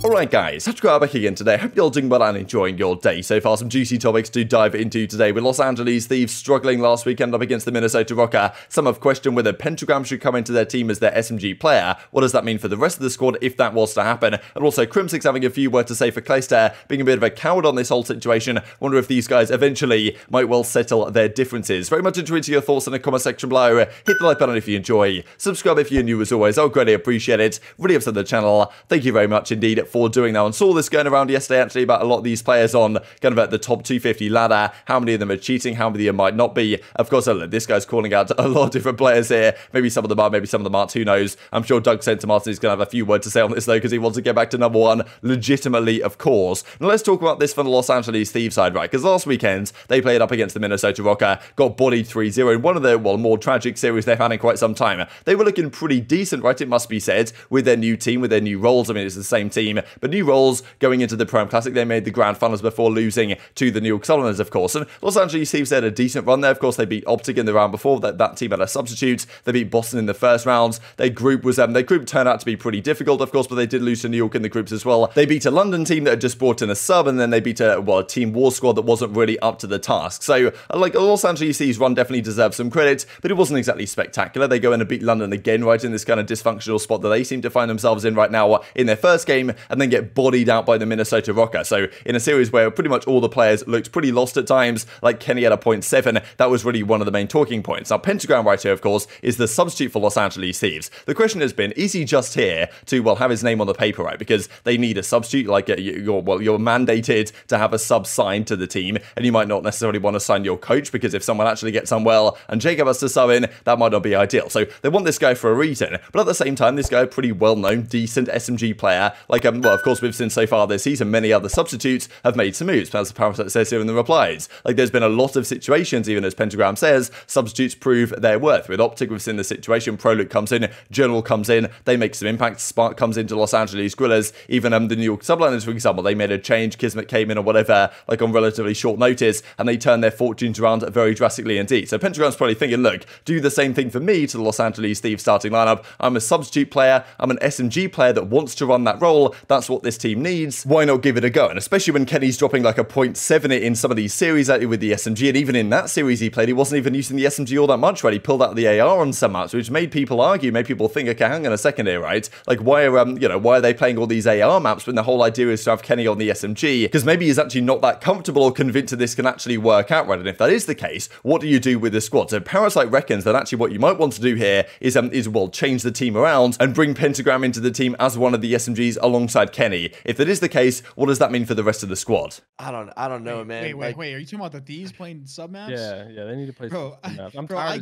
Alright guys, TacticalRab back again today. Hope you're all doing well and enjoying your day so far. Some juicy topics to dive into today. With Los Angeles Thieves struggling last weekend up against the Minnesota Rokkr. Some have questioned whether Pentagram should come into their team as their SMG player. What does that mean for the rest of the squad if that was to happen? And also Crimsix having a few words to say for Clayster, being a bit of a coward on this whole situation. Wonder if these guys eventually might well settle their differences. Very much intrigued to your thoughts in the comment section below. Hit the like button if you enjoy. Subscribe if you're new as always. I'll greatly appreciate it. Really up to the channel. Thank you very much indeed for doing that. And saw this going around yesterday actually about a lot of these players on kind of at the top 250 ladder. How many of them are cheating? How many of them might not be? Of course, this guy's calling out a lot of different players here. Maybe some of them are, maybe some of them aren't. Who knows? I'm sure Doug Center Martin is going to have a few words to say on this though, because he wants to get back to number one legitimately, of course. Now let's talk about this from the Los Angeles Thieves side, right? Because last weekend they played up against the Minnesota Rokkr, got bodied 3-0 in one of the more tragic series they've had in quite some time. They were looking pretty decent, right? It must be said, with their new team, with their new roles. I mean, it's the same team, but new roles going into the Prime Classic. They made the Grand Finals before losing to the New York Southerners, of course. And Los Angeles Thieves had a decent run there. Of course, they beat Optic in the round before. That team had a substitute. They beat Boston in the first round. Their group turned out to be pretty difficult, of course, but they did lose to New York in the groups as well. They beat a London team that had just brought in a sub, and then they beat a Team War squad that wasn't really up to the task. So, like, Los Angeles Thieves run definitely deserves some credit, but it wasn't exactly spectacular. They go in and beat London again, right in this kind of dysfunctional spot that they seem to find themselves in right now in their first game, and then get bodied out by the Minnesota Rokkr. So in a series where pretty much all the players looked pretty lost at times, like Kenny had a 0.7, that was really one of the main talking points. Now Pentagram right here, of course, is the substitute for Los Angeles Thieves. The question has been, is he just here to, well, have his name on the paper, right? Because they need a substitute, like you're mandated to have a sub signed to the team, and you might not necessarily want to sign your coach, because if someone actually gets unwell and Jacob has to sub in, that might not be ideal. So they want this guy for a reason, but at the same time, this guy, a pretty well-known, decent SMG player, like, well, of course, we've seen so far this season, many other substitutes have made some moves, as the Parasite says here in the replies. Like, there's been a lot of situations, even as Pentagram says, substitutes prove their worth. With Optic, we've seen the situation, Proluk comes in, General comes in, they make some impact, Spart comes into Los Angeles Guerrillas, even the New York Subliners, for example, they made a change, Kismet came in or whatever, like on relatively short notice, and they turned their fortunes around very drastically indeed. So Pentagram's probably thinking, look, do the same thing for me to the Los Angeles Thieves starting lineup. I'm a substitute player, I'm an SMG player that wants to run that role, that's what this team needs, why not give it a go? And especially when Kenny's dropping like a 0.7 in some of these series with the SMG, and even in that series he played, he wasn't even using the SMG all that much, right? He pulled out the AR on some maps, which made people argue, made people think, okay, hang on a second here, right? Like, why are, why are they playing all these AR maps when the whole idea is to have Kenny on the SMG? Because maybe he's actually not that comfortable or convinced that this can actually work out, right? And if that is the case, what do you do with the squad? So Parasite reckons that actually what you might want to do here is well, change the team around and bring Pentagram into the team as one of the SMGs alongside Kenny. If that is the case, what does that mean for the rest of the squad? I don't know, man. Wait. Are you talking about the Thieves playing sub maps? Yeah, they need to play bro, sub maps. I'm bro, tired I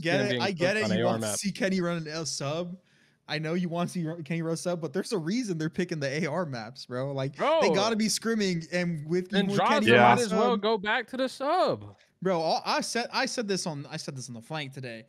get it. You want map. to see Kenny run an L sub. I know you want to see Kenny run sub, but there's a reason they're picking the AR maps, bro. Like, they gotta be scrimming, and with Drazah Kenny might as well go back to the sub. Bro, I said this on the flank today,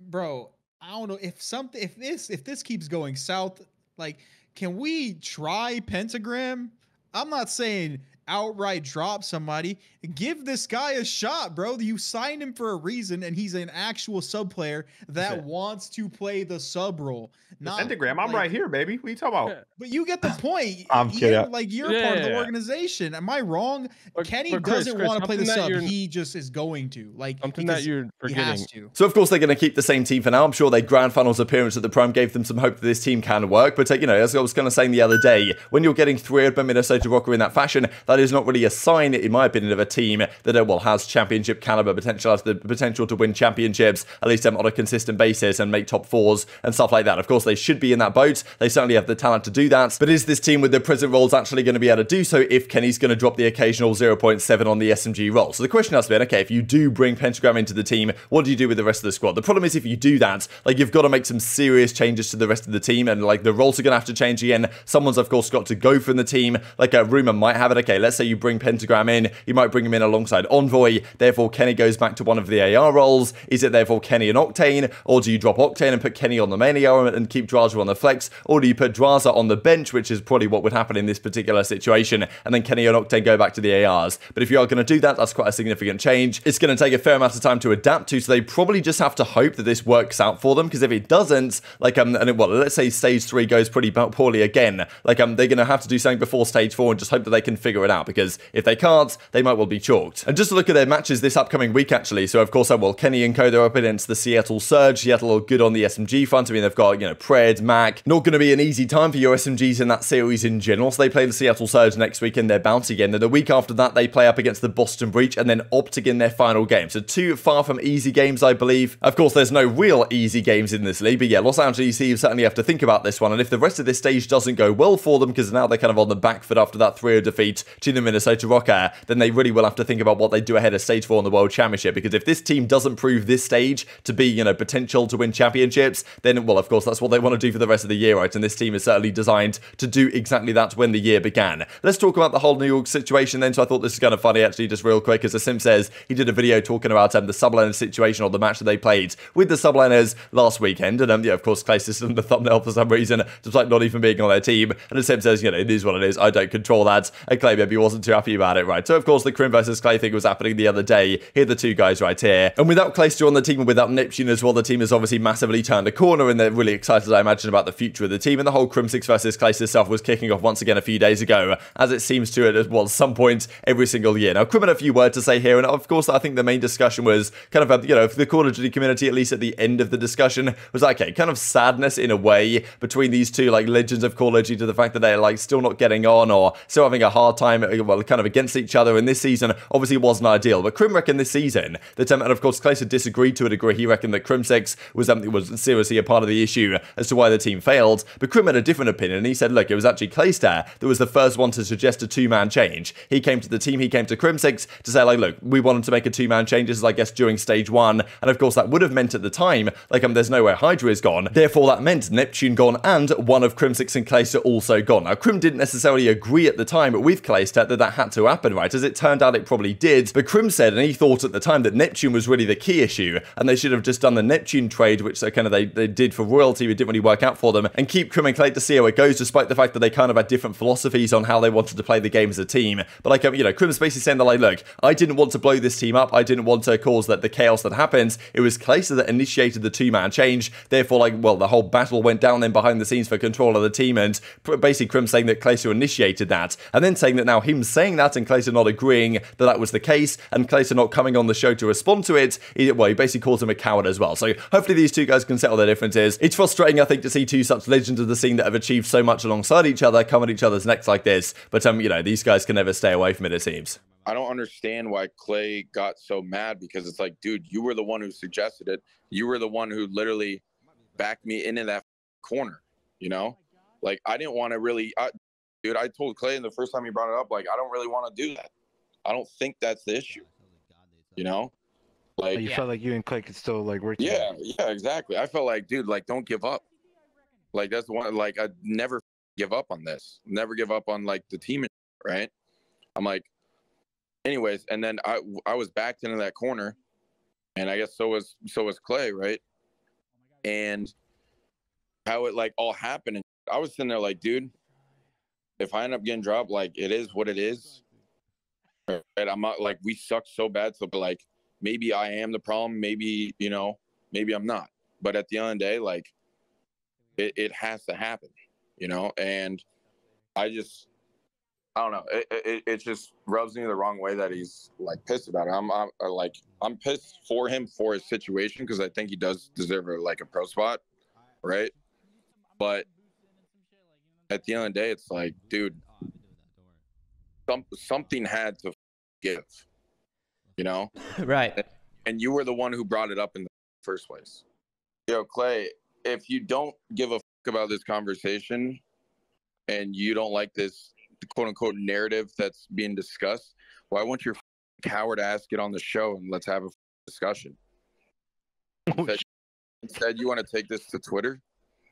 bro. I don't know if this keeps going south. Like, can we try Pentagram? I'm not saying outright drop somebody. Give this guy a shot, bro. You signed him for a reason, and he's an actual sub player that wants to play the sub role. Not Pentagram, I'm right here, baby. What are you talking about? But you get the point. I'm kidding. Like, you're part of the organization. Am I wrong? Kenny doesn't want to play the sub. He just is going to. Like, something that you're forgetting. He has to. So of course they're going to keep the same team for now. I'm sure their Grand Finals appearance at the Prime gave them some hope that this team can work. But as I was kind of saying the other day, when you're getting 3-0 by Minnesota Rokkr in that fashion, that is not really a sign, in my opinion, of a team that has championship caliber potential, has the potential to win championships, at least on a consistent basis, and make top 4s and stuff like that. Of course, they should be in that boat. They certainly have the talent to do that. But is this team with their present roles actually going to be able to do so if Kenny's going to drop the occasional 0.7 on the SMG role? So the question has been, okay, if you do bring Pentagram into the team, what do you do with the rest of the squad? The problem is, if you do that, like, you've got to make some serious changes to the rest of the team, and like the roles are going to have to change again. Someone's of course got to go from the team. Like, a rumor might have it, okay, let's say you bring Pentagram in, you might bring him in alongside Envoy, therefore Kenny goes back to one of the AR roles. Is it therefore Kenny and Octane, or do you drop Octane and put Kenny on the main AR and keep Drazah on the flex, or do you put Drazah on the bench, which is probably what would happen in this particular situation, and then Kenny and Octane go back to the ARs? But if you are going to do that, that's quite a significant change. It's going to take a fair amount of time to adapt to, so they probably just have to hope that this works out for them, because if it doesn't, like, well, let's say stage 3 goes pretty poorly again, like, they're going to have to do something before stage 4 and just hope that they can figure it out, because if they can't, they might well be chalked. And just to look at their matches this upcoming week, actually, so of course, well, Kenny and Co, they're up against the Seattle Surge. Seattle are good on the SMG front. I mean, they've got, you know, Pred, Mack. Not going to be an easy time for your SMGs in that series in general, so they play the Seattle Surge next week in their bounce again. Then the week after that, they play up against the Boston Breach and then Optic in their final game. So 2 far from easy games, I believe. Of course, there's no real easy games in this league, but yeah, Los Angeles Thieves certainly have to think about this one, and if the rest of this stage doesn't go well for them, because now they're kind of on the back foot after that 3-0 defeat to the Minnesota Rokkr, then they really will have to think about what they do ahead of stage 4 in the World Championship, because if this team doesn't prove this stage to be, you know, potential to win championships, then, well, of course, that's what they want to do for the rest of the year, right? And this team is certainly designed to do exactly that when the year began. Let's talk about the whole New York situation then. So I thought this is kind of funny, actually, just real quick, as Asim says, he did a video talking about the subliner situation, or the match that they played with the subliners last weekend, and yeah, of course, Clayster's in the thumbnail for some reason, despite not even being on their team, and Asim says, you know, it is what it is, I don't control that, and Clay maybe wasn't too happy about it, right? So of course, the Crim versus Clay thing was happening the other day. Here are the two guys right here, and without Clayster on the team and without Neptune as well, the team has obviously massively turned a corner, and they're really excited, I imagine, about the future of the team. And the whole Crimsix versus Clayster stuff was kicking off once again a few days ago, as it seems to at, well, some point every single year. Now, Crim had a few words to say here, and of course, I think the main discussion was kind of, you know, for the Call of Duty community, at least at the end of the discussion, was like, okay, kind of sadness in a way between these two, like, legends of Call of Duty, to the fact that they're, like, still not getting on, or still having a hard time, well, kind of against each other. And this season obviously wasn't ideal, but Crim reckoned this season that, and of course, Clayster disagreed to a degree. He reckoned that Crimsix was seriously a part of the issue as to why the team failed, but Crim had a different opinion, and he said, look, it was actually Clayster that was the first one to suggest a 2-man change. He came to the team, he came to Crimsix to say, like, look, we wanted to make a 2-man change. This is, I guess, during stage 1, and of course that would have meant at the time, like, there's nowhere Hydra is gone, therefore that meant Neptune gone and one of Crimsix and Clayster also gone. Now, Crim didn't necessarily agree at the time with Clayster that had to happen, right? As it turned out, it probably did, but Crim said, and he thought at the time, that Neptune was really the key issue, and they should have just done the Neptune trade, which they did for royalty, but didn't really work out for them, and keep Crim and Clay to see how it goes, despite the fact that they kind of had different philosophies on how they wanted to play the game as a team. But like, you know, Crim's basically saying that, like, look, I didn't want to blow this team up, I didn't want to cause the chaos that happens. It was Clayster that initiated the 2-man change, therefore, like, well, the whole battle went down then behind the scenes for control of the team, and basically Crim saying that Clayster initiated that, and then saying that now him saying that and Clayster not agreeing that that was the case, and Clayster not coming on the show to respond to it, he basically calls him a coward as well. So hopefully these two guys can settle their differences. It's frustrating, I think, to see two such legends of the scene that have achieved so much alongside each other come at each other's necks like this, but you know, these guys can never stay away from it, it seems. I don't understand why Clay got so mad, because it's like, dude, you were the one who suggested it. You were the one who literally backed me into that corner, you know? Like, I didn't want to really, dude, I told Clay the first time he brought it up, like, I don't really want to do that. I don't think that's the issue, you know? Like, you felt like you and Clay could still, like, work together. together. Yeah, exactly. I felt like, dude, like, don't give up. Like, that's the one, like, I'd never give up on this. Never give up on, like, the team, right? I'm like, anyways, and then I was backed into that corner, and I guess so was Clay, right? And how it, like, all happened, and I was sitting there like, dude, if I end up getting dropped, like, it is what it is. Right? I'm not, like, we suck so bad, so, but, like, maybe I am the problem, maybe, you know, maybe I'm not. But at the end of the day, like, it has to happen, you know? And I don't know. It just rubs me the wrong way that he's, like, pissed about it. I'm pissed for him for his situation, because I think he does deserve a pro spot, right? But at the end of the day, it's like, dude, something had to give, you know? Right. And you were the one who brought it up in the first place. Yo, Clay, if you don't give a fuck about this conversation and you don't like this quote-unquote narrative that's being discussed, why won't your coward ass get on the show and let's have a discussion? Instead, you want to take this to Twitter?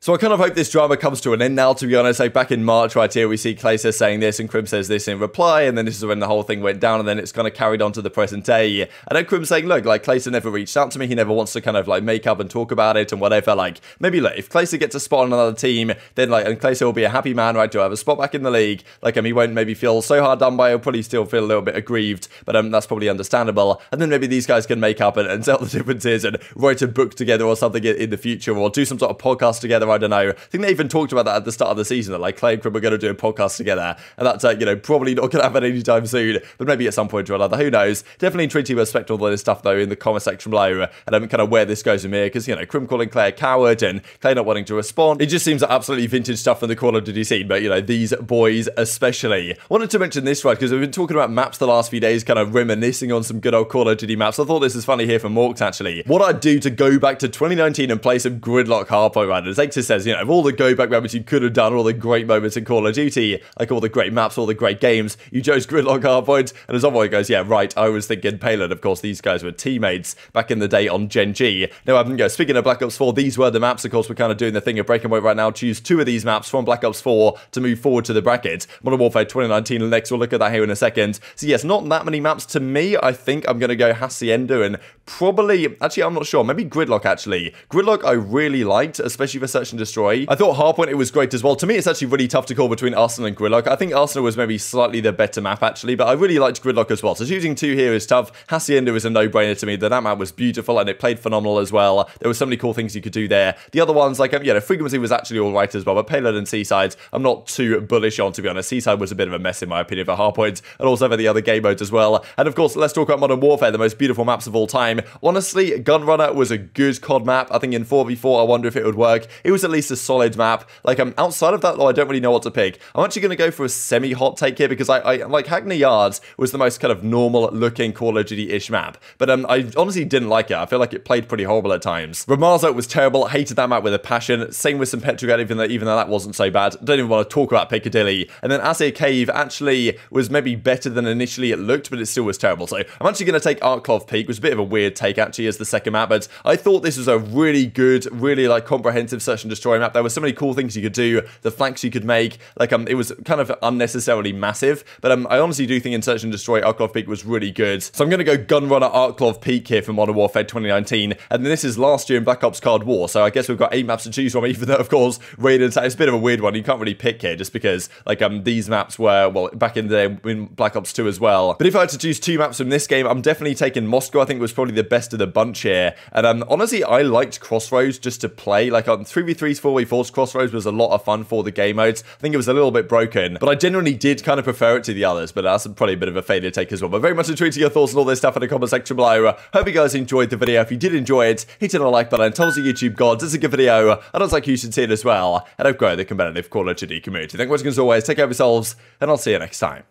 So I kind of hope this drama comes to an end now, to be honest. Like back in March right here, we see Clayster saying this and Crim says this in reply, and then this is when the whole thing went down, and then it's kind of carried on to the present day. And then Crim saying, look, like Clayster never reached out to me, he never wants to kind of like make up and talk about it and whatever. Like maybe look, if Clayster gets a spot on another team, then like, and Clayster will be a happy man, right, to have a spot back in the league. Like he won't maybe feel so hard done by, he'll probably still feel a little bit aggrieved, but that's probably understandable. And then maybe these guys can make up and tell the differences and write a book together or something in the future, or do some sort of podcast together, I don't know. I think they even talked about that at the start of the season, that like Clay and Crim were going to do a podcast together, and that's you know, probably not going to happen anytime soon, but maybe at some point or another, who knows. Definitely intrigued to respect all this stuff though in the comment section below, and kind of where this goes from here, because you know, Crim calling Clay a coward and Clay not wanting to respond, it just seems like absolutely vintage stuff from the Call of Duty scene, but you know, these boys especially. Wanted to mention this, right, because we've been talking about maps the last few days, kind of reminiscing on some good old Call of Duty maps. I thought this is funny here from Morks actually. What I'd do to go back to 2019 and play some gridlock hardpoint runners. Hector says, you know, of all the go back moments you could have done, all the great moments in Call of Duty, like all the great maps, all the great games, you chose gridlock hardpoint. And as Envoy goes, yeah, right, I was thinking Payload. Of course, these guys were teammates back in the day on Gen G. Now, speaking of Black Ops 4, these were the maps. Of course, we're kind of doing the thing of breaking away right now. Choose 2 of these maps from Black Ops 4 to move forward to the bracket. Modern Warfare 2019 and next, we'll look at that here in a second. So yes, not that many maps to me. I think I'm going to go Hacienda and probably, actually, I'm not sure, maybe Gridlock actually. Gridlock I really liked, especially for Search and Destroy. I thought Hardpoint, it was great as well. To me, it's actually really tough to call between Arsenal and Gridlock. I think Arsenal was maybe slightly the better map actually, but I really liked Gridlock as well. So choosing 2 here is tough. Hacienda is a no-brainer to me. That map was beautiful and it played phenomenal as well. There were so many cool things you could do there. The other ones, like, you know, Frequency was actually alright as well, but Payload and Seaside, I'm not too bullish on, to be honest. Seaside was a bit of a mess in my opinion for Hardpoint, and also for the other game modes as well. And of course, let's talk about Modern Warfare, the most beautiful maps of all time. Honestly, Gunrunner was a good COD map. I think in 4v4, I wonder if it would work. It was at least a solid map. Like, outside of that, though, I don't really know what to pick. I'm actually going to go for a semi-hot take here, because I like Hackney Yards was the most kind of normal-looking Call of Duty-ish map. But I honestly didn't like it. I feel like it played pretty horrible at times. Ramazo was terrible. Hated that map with a passion. Same with some Pentagram, even though that wasn't so bad. Don't even want to talk about Piccadilly. And then Azir Cave actually was maybe better than initially it looked, but it still was terrible. So I'm actually going to take Arclov Peak, which was a bit of a weird take actually as the second map, but I thought this was a really good, really like comprehensive Search and Destroy map. There were so many cool things you could do, the flanks you could make. Like it was kind of unnecessarily massive, but I honestly do think in Search and Destroy, Arclov Peak was really good. So I'm going to go Gunrunner Arclov Peak here for Modern Warfare 2019, and then this is last year in Black Ops Cold War. So I guess we've got 8 maps to choose from, even though of course Raid Attack is a bit of a weird one. You can't really pick here just because like these maps were, well, back in the day in Black Ops 2 as well. But if I had to choose 2 maps from this game, I'm definitely taking Moscow. I think it was probably the best of the bunch here. And honestly, I liked Crossroads just to play. Like on 3v3s, 4v4s, Crossroads was a lot of fun for the game modes. I think it was a little bit broken, but I genuinely did kind of prefer it to the others, but that's probably a bit of a failure take as well. But very much intrigued to your thoughts on all this stuff in the comment section below. Hope you guys enjoyed the video. If you did enjoy it, hit on a like button, tell us the YouTube gods it's a good video, and I'd like you should see it as well, and help grow the competitive Call of Duty community. Thank you for watching as always, take care of yourselves, and I'll see you next time.